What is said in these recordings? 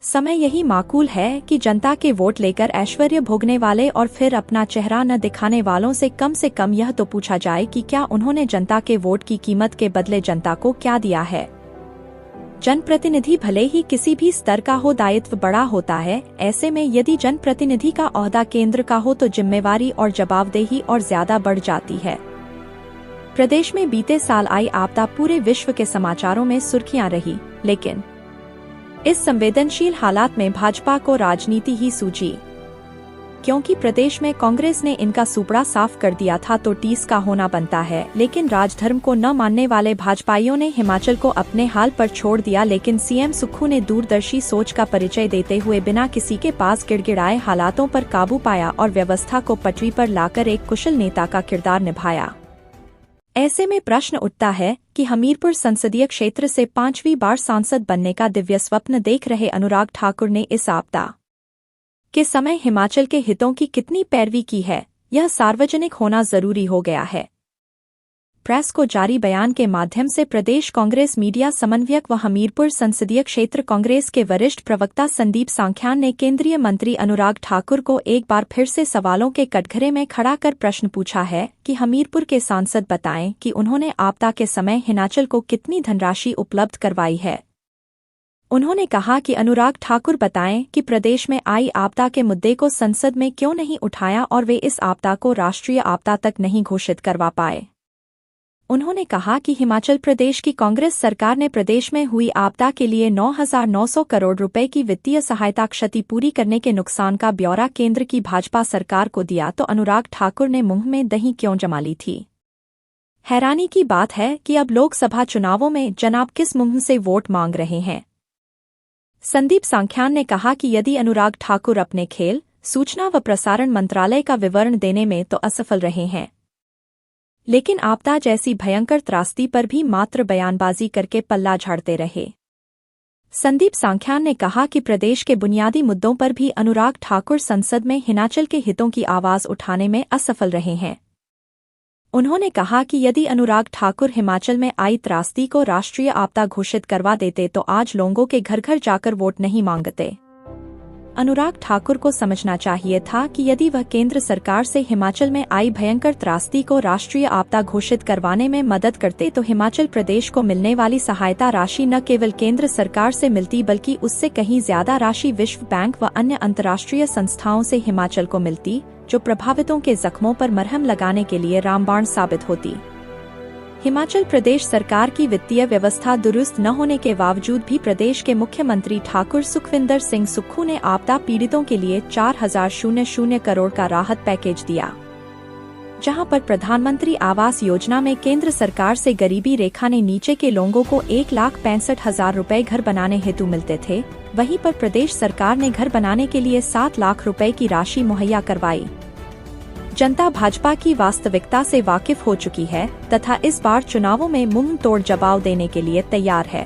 समय यही माकूल है कि जनता के वोट लेकर ऐश्वर्य भोगने वाले और फिर अपना चेहरा न दिखाने वालों से कम यह तो पूछा जाए कि क्या उन्होंने जनता के वोट की कीमत के बदले जनता को क्या दिया है। जनप्रतिनिधि भले ही किसी भी स्तर का हो, दायित्व बड़ा होता है। ऐसे में यदि जनप्रतिनिधि का ओहदा केंद्र का हो तो जिम्मेवारी और जवाबदेही और ज्यादा बढ़ जाती है। प्रदेश में बीते साल आई आपदा पूरे विश्व के समाचारों में सुर्खियां रही, लेकिन इस संवेदनशील हालात में भाजपा को राजनीति ही सूझी। क्योंकि प्रदेश में कांग्रेस ने इनका सुपड़ा साफ कर दिया था तो टीस का होना बनता है। लेकिन राजधर्म को न मानने वाले भाजपाइयों ने हिमाचल को अपने हाल पर छोड़ दिया। लेकिन सीएम सुक्खू ने दूरदर्शी सोच का परिचय देते हुए बिना किसी के पास गिड़गिड़ाए हालातों पर काबू पाया और व्यवस्था को पटरी पर लाकर एक कुशल नेता का किरदार निभाया। ऐसे में प्रश्न उठता है कि हमीरपुर संसदीय क्षेत्र से 5वीं बार सांसद बनने का दिव्य स्वप्न देख रहे अनुराग ठाकुर ने इस आपदा के समय हिमाचल के हितों की कितनी पैरवी की है, यह सार्वजनिक होना जरूरी हो गया है। प्रेस को जारी बयान के माध्यम से प्रदेश कांग्रेस मीडिया समन्वयक व हमीरपुर संसदीय क्षेत्र कांग्रेस के वरिष्ठ प्रवक्ता संदीप सांख्यान ने केंद्रीय मंत्री अनुराग ठाकुर को एक बार फिर से सवालों के कटघरे में खड़ा कर प्रश्न पूछा है कि हमीरपुर के सांसद बताएं कि उन्होंने आपदा के समय हिमाचल को कितनी धनराशि उपलब्ध करवाई है। उन्होंने कहा कि अनुराग ठाकुर बताएं कि प्रदेश में आई आपदा के मुद्दे को संसद में क्यों नहीं उठाया और वे इस आपदा को राष्ट्रीय आपदा तक नहीं घोषित करवा पाए। उन्होंने कहा कि हिमाचल प्रदेश की कांग्रेस सरकार ने प्रदेश में हुई आपदा के लिए 9,900 करोड़ रुपए की वित्तीय सहायता क्षति पूरी करने के नुकसान का ब्यौरा केंद्र की भाजपा सरकार को दिया तो अनुराग ठाकुर ने मुंह में दही क्यों जमा ली थी। हैरानी की बात है कि अब लोकसभा चुनावों में जनाब किस मुंह से वोट मांग रहे हैं। संदीप सांख्यान ने कहा कि यदि अनुराग ठाकुर अपने खेल, सूचना व प्रसारण मंत्रालय का विवरण देने में तो असफल रहे हैं, लेकिन आपदा जैसी भयंकर त्रासदी पर भी मात्र बयानबाजी करके पल्ला झाड़ते रहे। संदीप सांख्यान ने कहा कि प्रदेश के बुनियादी मुद्दों पर भी अनुराग ठाकुर संसद में हिमाचल के हितों की आवाज उठाने में असफल रहे हैं। उन्होंने कहा कि यदि अनुराग ठाकुर हिमाचल में आई त्रासदी को राष्ट्रीय आपदा घोषित करवा देते तो आज लोगों के घर घर जाकर वोट नहीं मांगते। अनुराग ठाकुर को समझना चाहिए था कि यदि वह केंद्र सरकार से हिमाचल में आई भयंकर त्रासदी को राष्ट्रीय आपदा घोषित करवाने में मदद करते तो हिमाचल प्रदेश को मिलने वाली सहायता राशि न केवल केंद्र सरकार से मिलती बल्कि उससे कहीं ज्यादा राशि विश्व बैंक व अन्य अंतर्राष्ट्रीय संस्थाओं से हिमाचल को मिलती, जो प्रभावितों के जख्मों पर मरहम लगाने के लिए रामबाण साबित होती। हिमाचल प्रदेश सरकार की वित्तीय व्यवस्था दुरुस्त न होने के बावजूद भी प्रदेश के मुख्यमंत्री ठाकुर सुखविंदर सिंह सुक्खू ने आपदा पीड़ितों के लिए 4,000 करोड़ का राहत पैकेज दिया। जहां पर प्रधानमंत्री आवास योजना में केंद्र सरकार से गरीबी रेखा ने नीचे के लोगों को 1,65,000 रुपए घर बनाने हेतु मिलते थे, वहीं पर प्रदेश सरकार ने घर बनाने के लिए 7 लाख रुपए की राशि मुहैया करवाई। जनता भाजपा की वास्तविकता से वाकिफ हो चुकी है तथा इस बार चुनावों में मुंह तोड़ जवाब देने के लिए तैयार है।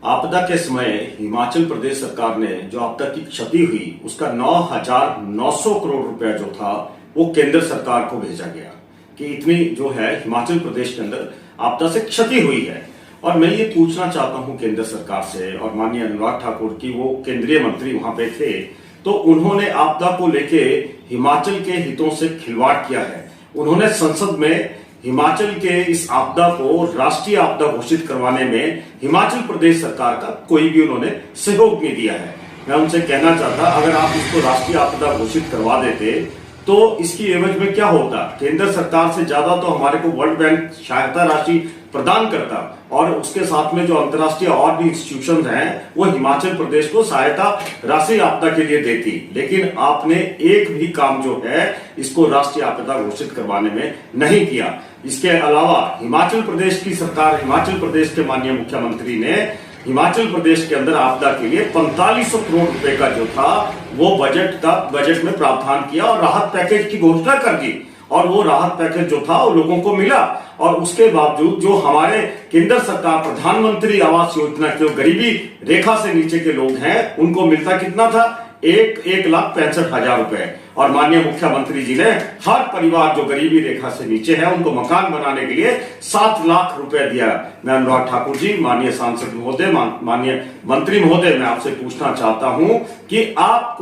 आपदा के समय हिमाचल प्रदेश सरकार ने जो आपदा की क्षति हुई उसका 9,900 करोड़ रुपया जो था वो केंद्र सरकार को भेजा गया कि इतनी जो है हिमाचल प्रदेश के अंदर आपदा से क्षति हुई है। और मैं ये पूछना चाहता हूं केंद्र सरकार से और माननीय अनुराग ठाकुर की, वो केंद्रीय मंत्री वहां पे थे तो उन्होंने आपदा को लेके हिमाचल के हितों से खिलवाड़ किया है। उन्होंने संसद में हिमाचल के इस आपदा को राष्ट्रीय आपदा घोषित करवाने में हिमाचल प्रदेश सरकार का कोई भी उन्होंने सहयोग नहीं दिया है। मैं उनसे कहना चाहता, अगर आप इसको राष्ट्रीय आपदा घोषित करवा देते तो इसकी एवज में क्या होता। केंद्र सरकार से ज्यादा तो हमारे को वर्ल्ड बैंक सहायता राशि प्रदान करता और उसके साथ में जो अंतर्राष्ट्रीय और भी इंस्टीट्यूशन हैं वो हिमाचल प्रदेश को सहायता राशि आपदा के लिए देती। लेकिन आपने एक भी काम जो है इसको राष्ट्रीय आपदा घोषित करवाने में नहीं किया। इसके अलावा हिमाचल प्रदेश की सरकार, हिमाचल प्रदेश के माननीय मुख्यमंत्री ने हिमाचल प्रदेश के अंदर आपदा के लिए 4500 करोड़ रुपए का जो था वो बजट में प्रावधान किया और राहत पैकेज की घोषणा कर दी। और वो राहत पैकेज जो था वो लोगों को मिला। और उसके बावजूद जो हमारे केंद्र सरकार प्रधानमंत्री आवास योजना के गरीबी रेखा से नीचे के लोग हैं उनको मिलता कितना था, 1,65,000 रुपए। और माननीय मुख्यमंत्री जी ने हर परिवार जो गरीबी रेखा से नीचे है उनको मकान बनाने के लिए 7 लाख रुपए दिया। मैं अनुराग ठाकुर जी, माननीय सांसद महोदय, माननीय मंत्री महोदय, मैं आपसे पूछना चाहता हूं कि आप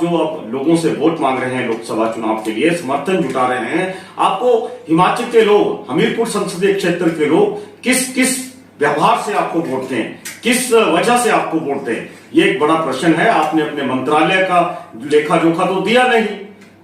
जो अब लोगों से वोट मांग रहे हैं लोकसभा चुनाव के लिए, समर्थन जुटा रहे हैं, आपको हिमाचल के लोग, हमीरपुर संसदीय क्षेत्र के लोग किस व्यवहार से आपको वोट दें, किस वजह से आपको वोट दें, ये एक बड़ा प्रश्न है। आपने अपने मंत्रालय का लेखा जोखा तो दिया नहीं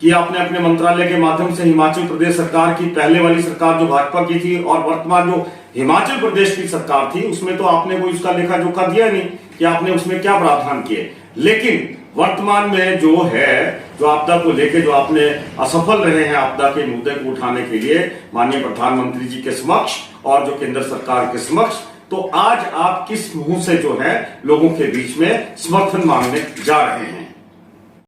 कि आपने अपने मंत्रालय के माध्यम से हिमाचल प्रदेश सरकार की, पहले वाली सरकार जो भाजपा की थी और वर्तमान जो हिमाचल प्रदेश की सरकार थी, उसमें तो आपने कोई उसका लेखा जोखा दिया नहीं कि आपने उसमें क्या प्रावधान किए। लेकिन वर्तमान में जो है, जो आपदा को लेकर जो आपने असफल रहे हैं आपदा के मुद्दे को उठाने के लिए माननीय प्रधानमंत्री जी के समक्ष और जो केंद्र सरकार के समक्ष, तो आज आप किस मुंह से जो है लोगों के बीच में समर्थन मांगने जा रहे हैं?